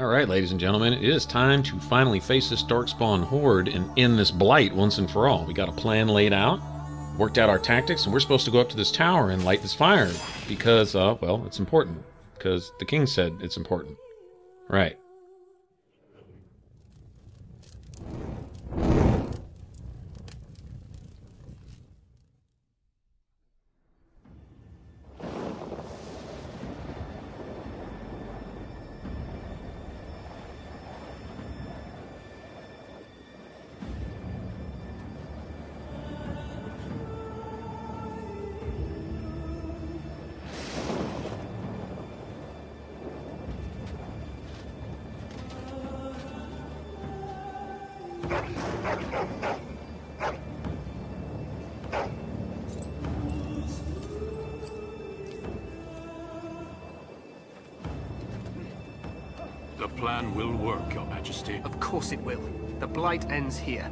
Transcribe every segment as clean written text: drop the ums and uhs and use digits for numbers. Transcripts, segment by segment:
Alright, ladies and gentlemen, it is time to finally face this Darkspawn horde and end this blight once and for all. We got a plan laid out, worked out our tactics, and we're supposed to go up to this tower and light this fire because, well, it's important. Because the king said it's important. Right. The plan will work, Your Majesty. Of course it will. The blight ends here.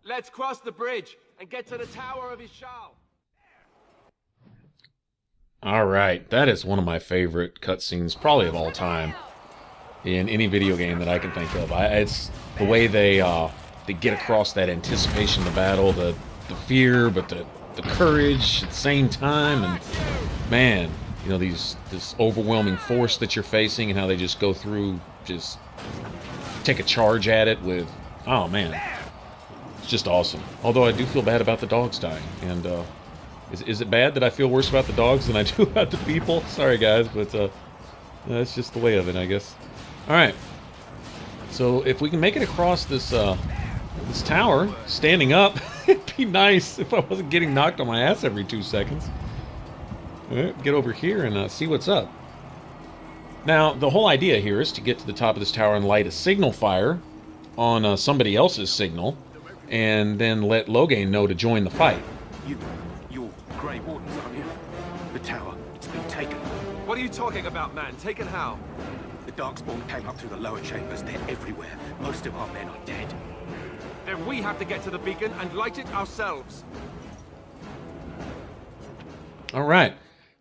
Let's cross the bridge and get to the Tower of Ishal. Alright, that is one of my favorite cutscenes, probably of all time, in any video game that I can think of. It's the way they get across that anticipation of the battle, the fear, but the courage at the same time, and man, you know, this overwhelming force that you're facing and how they just go through, just take a charge at it with, oh man. It's just awesome. Although I do feel bad about the dogs dying. And is it bad that I feel worse about the dogs than I do about the people? Sorry guys, but that's just the way of it, I guess. Alright. So if we can make it across this this tower, standing up, it'd be nice if I wasn't getting knocked on my ass every 2 seconds. Alright, get over here and see what's up. Now, the whole idea here is to get to the top of this tower and light a signal fire on somebody else's signal, and then let Loghain know to join the fight. You're Grey Wardens, aren't you? The tower, it's been taken. What are you talking about, man? Taken how? The Darkspawn came up through the lower chambers. They're everywhere. Most of our men are dead. Then we have to get to the beacon and light it ourselves. Alright,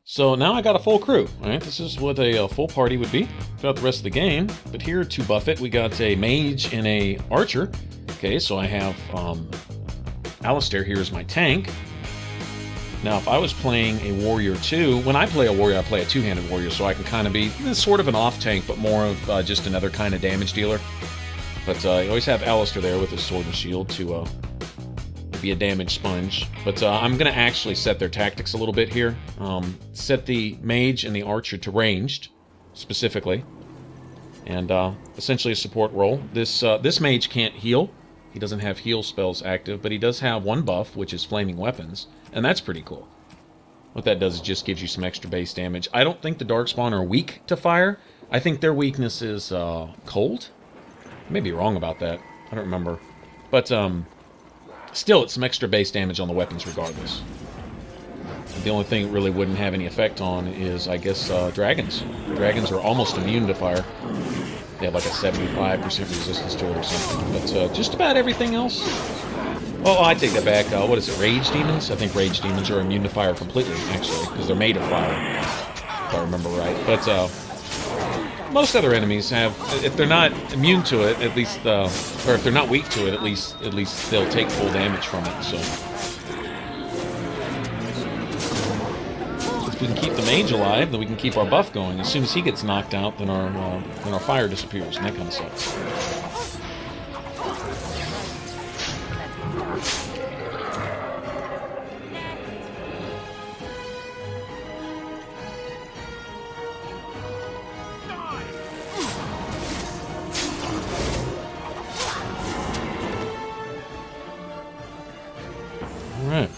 so now I got a full crew. Alright, this is what a full party would be throughout the rest of the game. But here to buff it, we got a mage and a archer. Okay, so I have Alistair here as my tank. Now, if I was playing a warrior too, when I play a warrior, I play a two-handed warrior, so I can kind of be sort of an off-tank, but more of just another kind of damage dealer. But you always have Alistair there with his sword and shield to be a damage sponge. But I'm going to actually set their tactics a little bit here. Set the mage and the archer to ranged, specifically. And essentially a support role. This mage can't heal. He doesn't have heal spells active, but he does have one buff, which is flaming weapons. And that's pretty cool. What that does is just gives you some extra base damage. I don't think the Darkspawn are weak to fire. I think their weakness is cold. I may be wrong about that. I don't remember. But still, it's some extra base damage on the weapons regardless. The only thing it really wouldn't have any effect on is, I guess, dragons. Dragons are almost immune to fire. They have like a 75% resistance to it or something. But just about everything else... Oh, I take that back. What is it, Rage Demons? I think Rage Demons are immune to fire completely, actually, because they're made of fire, if I remember right. But most other enemies have, if they're not immune to it, at least, or if they're not weak to it, at least they'll take full damage from it. So, if we can keep the mage alive, then we can keep our buff going. As soon as he gets knocked out, then our fire disappears, and that kind of sucks. Alright.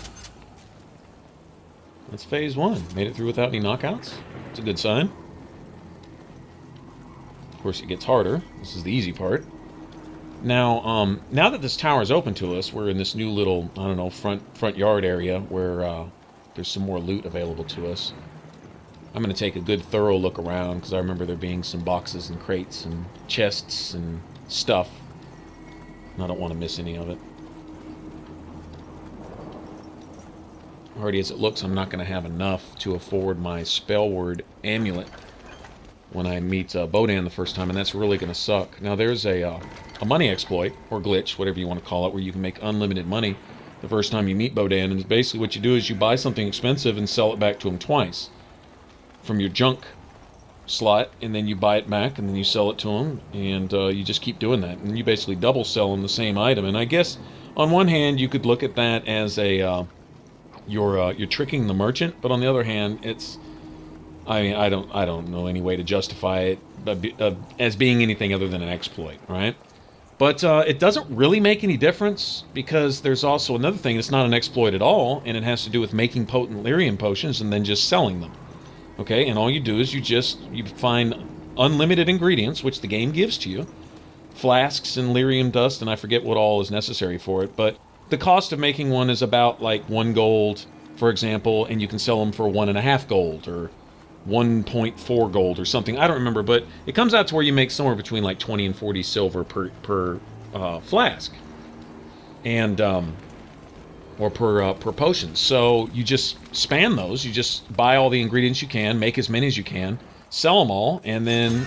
That's phase 1. Made it through without any knockouts. It's a good sign. Of course, it gets harder. This is the easy part. Now, now that this tower is open to us, we're in this new little, I don't know, front yard area where there's some more loot available to us. I'm going to take a good thorough look around, because I remember there being some boxes and crates and chests and stuff. And I don't want to miss any of it. Already as it looks, I'm not going to have enough to afford my Spellward Amulet when I meet Bodan the first time, and that's really going to suck. Now, there's a money exploit, or glitch, whatever you want to call it, where you can make unlimited money the first time you meet Bodan, and basically what you do is you buy something expensive and sell it back to him twice from your junk slot, and then you buy it back, and then you sell it to him, and you just keep doing that, and you basically double sell him the same item. And I guess, on one hand, you could look at that as a... You're tricking the merchant, but on the other hand, it's, I mean, I don't know any way to justify it as being anything other than an exploit, right? But it doesn't really make any difference, because there's also another thing that's not an exploit at all, and it has to do with making potent lyrium potions and then just selling them. Okay, and all you do is you find unlimited ingredients, which the game gives to you, flasks and lyrium dust, and I forget what all is necessary for it, but the cost of making one is about like 1 gold, for example, and you can sell them for 1.5 gold or 1.4 gold or something. I don't remember, but it comes out to where you make somewhere between like 20 and 40 silver per flask, and or per potion. So you just span those. You just buy all the ingredients you can, make as many as you can, sell them all, and then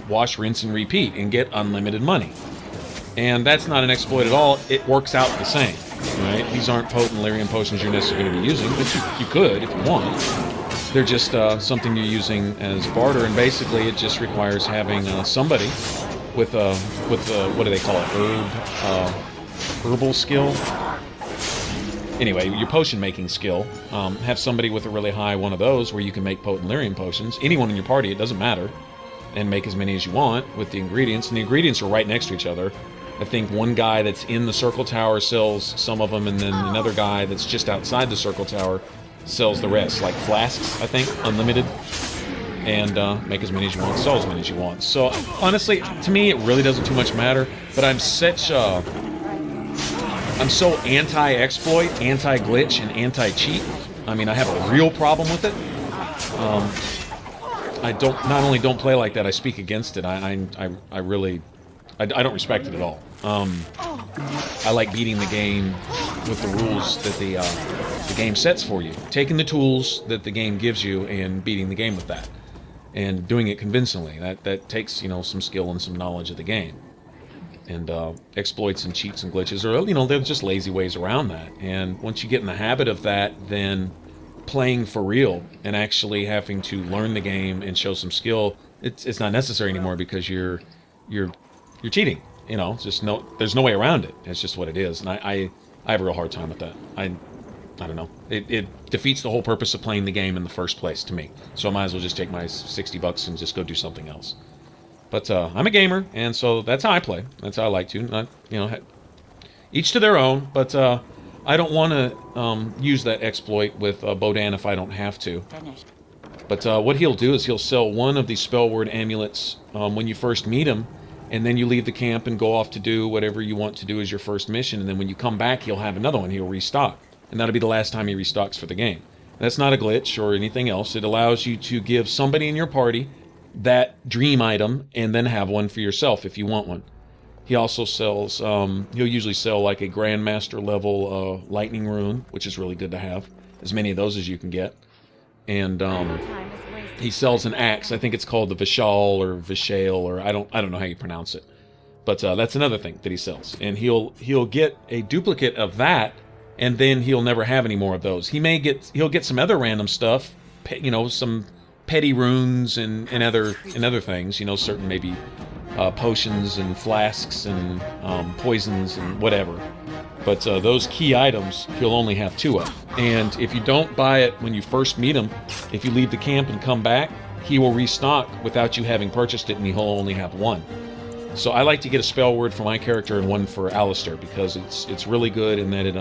wash, rinse, and repeat, and get unlimited money. And that's not an exploit at all. It works out the same, right? These aren't potent lyrium potions you're necessarily going to be using, but you could if you want. They're just something you're using as barter, and basically it just requires having somebody with what do they call it? Herbal skill. Anyway, your potion making skill. Have somebody with a really high one of those where you can make potent lyrium potions. Anyone in your party, it doesn't matter, and make as many as you want with the ingredients. And the ingredients are right next to each other. I think one guy that's in the circle tower sells some of them, and then another guy that's just outside the circle tower sells the rest, like flasks, I think, unlimited, and make as many as you want, sell as many as you want. So honestly, to me, it really doesn't too much matter. But I'm so anti-exploit, anti-glitch, and anti-cheat. I mean, I have a real problem with it. I not only don't play like that, I speak against it. I don't respect it at all. I like beating the game with the rules that the game sets for you. Taking the tools that the game gives you and beating the game with that. And doing it convincingly. That takes, some skill and some knowledge of the game. And exploits and cheats and glitches are, they're just lazy ways around that. And once you get in the habit of that, then playing for real and actually having to learn the game and show some skill, it's not necessary anymore because you're cheating. You know, just there's no way around it. It's just what it is, and I have a real hard time with that. I don't know. It defeats the whole purpose of playing the game in the first place to me. So I might as well just take my $60 and just go do something else. But I'm a gamer, and so that's how I play. That's how I like to. Not, you know, each to their own. But I don't want to use that exploit with Bodan if I don't have to. But what he'll do is he'll sell one of these spell word amulets when you first meet him, and then you leave the camp and go off to do whatever you want to do as your first mission. And then when you come back, he'll have another one. He'll restock. And that'll be the last time he restocks for the game. And that's not a glitch or anything else. It allows you to give somebody in your party that dream item and then have one for yourself if you want one. He also sells, he'll usually sell like a Grandmaster level lightning rune, which is really good to have. As many of those as you can get. And he sells an axe. I think it's called the Vishal or Vishale, or I don't know how you pronounce it. But that's another thing that he sells. And he'll get a duplicate of that, and then he'll never have any more of those. He'll get some other random stuff, you know, some petty runes and other things, you know, certain maybe potions and flasks and poisons and whatever. But those key items, he'll only have 2 of. And if you don't buy it when you first meet him, if you leave the camp and come back, he will restock without you having purchased it, and he'll only have 1. So I like to get a spell word for my character and one for Alistair, because it's really good in that it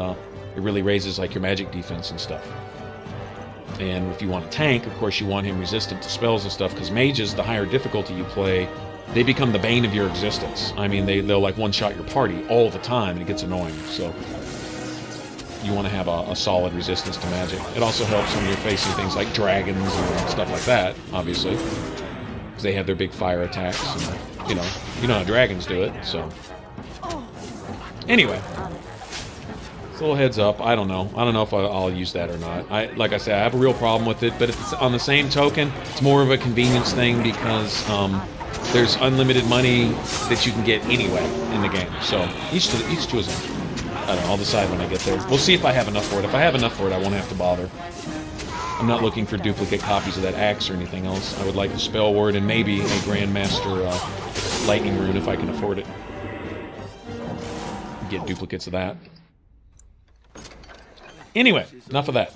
really raises like your magic defense and stuff. And if you want a tank, of course you want him resistant to spells and stuff, because mages, the higher difficulty you play, they become the bane of your existence. I mean, they'll like one-shot your party all the time, and it gets annoying. So you want to have a solid resistance to magic. It also helps when you're facing things like dragons and stuff like that, obviously, because they have their big fire attacks. And, you know how dragons do it. So anyway, it's a little heads up. I don't know if I'll use that or not. Like I said, I have a real problem with it. But it's, on the same token, it's more of a convenience thing because there's unlimited money that you can get anyway in the game. So each to his own. I don't know, I'll decide when I get there. We'll see if I have enough for it. If I have enough for it, I won't have to bother. I'm not looking for duplicate copies of that axe or anything else. I would like the spell word and maybe a Grandmaster lightning rune if I can afford it. Get duplicates of that. Anyway, enough of that.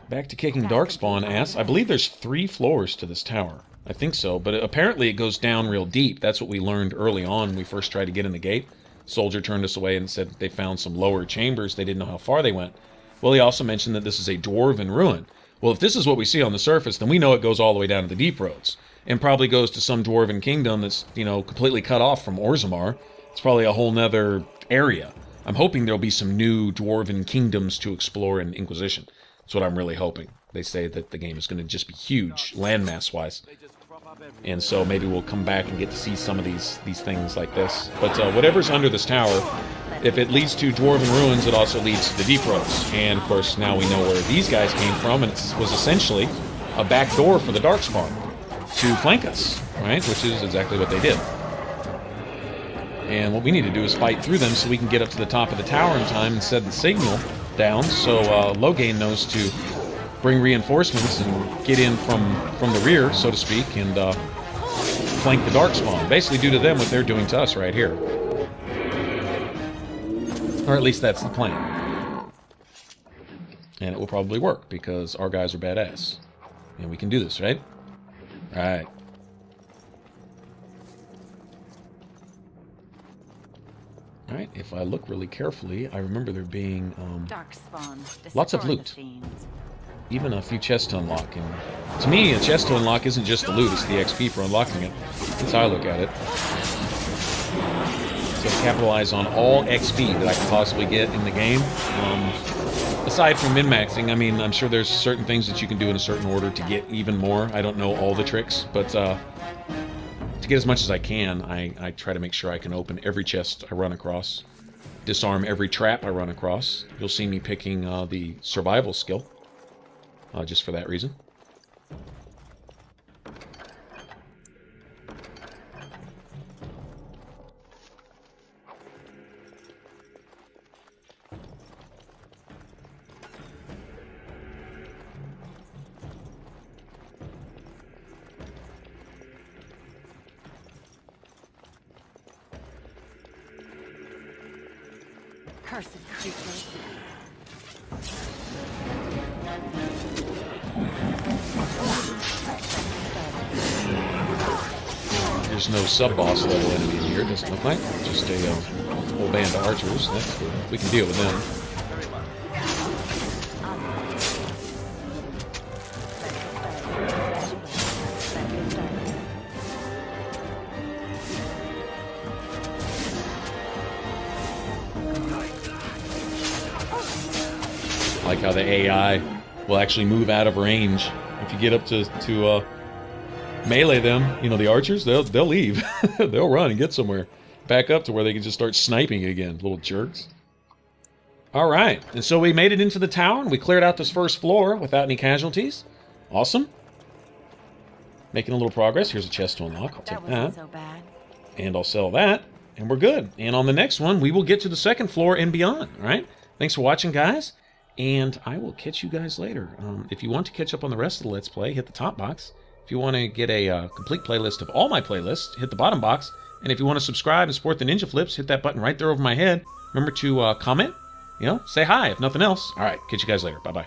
Back to kicking Darkspawn ass. I believe there's 3 floors to this tower. I think so, but apparently it goes down real deep. That's what we learned early on when we first tried to get in the gate. Soldier turned us away and said they found some lower chambers. They didn't know how far they went. Well, he also mentioned that this is a dwarven ruin. Well, if this is what we see on the surface, then we know it goes all the way down to the deep roads. And probably goes to some dwarven kingdom that's, you know, completely cut off from Orzammar. It's probably a whole nother area. I'm hoping there'll be some new dwarven kingdoms to explore in Inquisition. That's what I'm really hoping. They say that the game is going to just be huge, landmass-wise. And so maybe we'll come back and get to see some of these things like this. But whatever's under this tower, if it leads to dwarven ruins, it also leads to the deep roads. And, of course, now we know where these guys came from, and it was essentially a back door for the Darkspawn to flank us, right? Which is exactly what they did. And what we need to do is fight through them so we can get up to the top of the tower in time and set the signal down so Loghain knows to bring reinforcements and get in from the rear, so to speak, and flank the Darkspawn. Basically do to them what they're doing to us right here. Or at least that's the plan. And it will probably work, because our guys are badass. And we can do this, right? Alright. Alright, if I look really carefully, I remember there being lots of loot. Even a few chests to unlock. And to me, a chest to unlock isn't just the loot, it's the XP for unlocking it. That's how I look at it. So capitalize on all XP that I can possibly get in the game. Aside from min-maxing, I mean, I'm sure there's certain things that you can do in a certain order to get even more. I don't know all the tricks, but to get as much as I can, I try to make sure I can open every chest I run across, disarm every trap I run across. You'll see me picking the survival skill, just for that reason. Cursed creatures. There's no sub-boss level enemy in here, it doesn't look like. Just a whole band of archers. That's cool. We can deal with them. I like how the AI will actually move out of range. If you get up to melee them, you know, the archers, they'll leave. They'll run and get somewhere. Back up to where they can just start sniping again, little jerks. Alright, and so we made it into the tower, and we cleared out this first floor without any casualties. Awesome. Making a little progress. Here's a chest to unlock. I'll take that. So bad. And I'll sell that, and we're good. And on the next one, we will get to the second floor and beyond. Alright? Thanks for watching, guys. And I will catch you guys later. If you want to catch up on the rest of the Let's Play, hit the top box. If you want to get a complete playlist of all my playlists, hit the bottom box. And if you want to subscribe and support the Ninja Flips, hit that button right there over my head. Remember to comment, you know, say hi if nothing else. All right, catch you guys later. Bye-bye.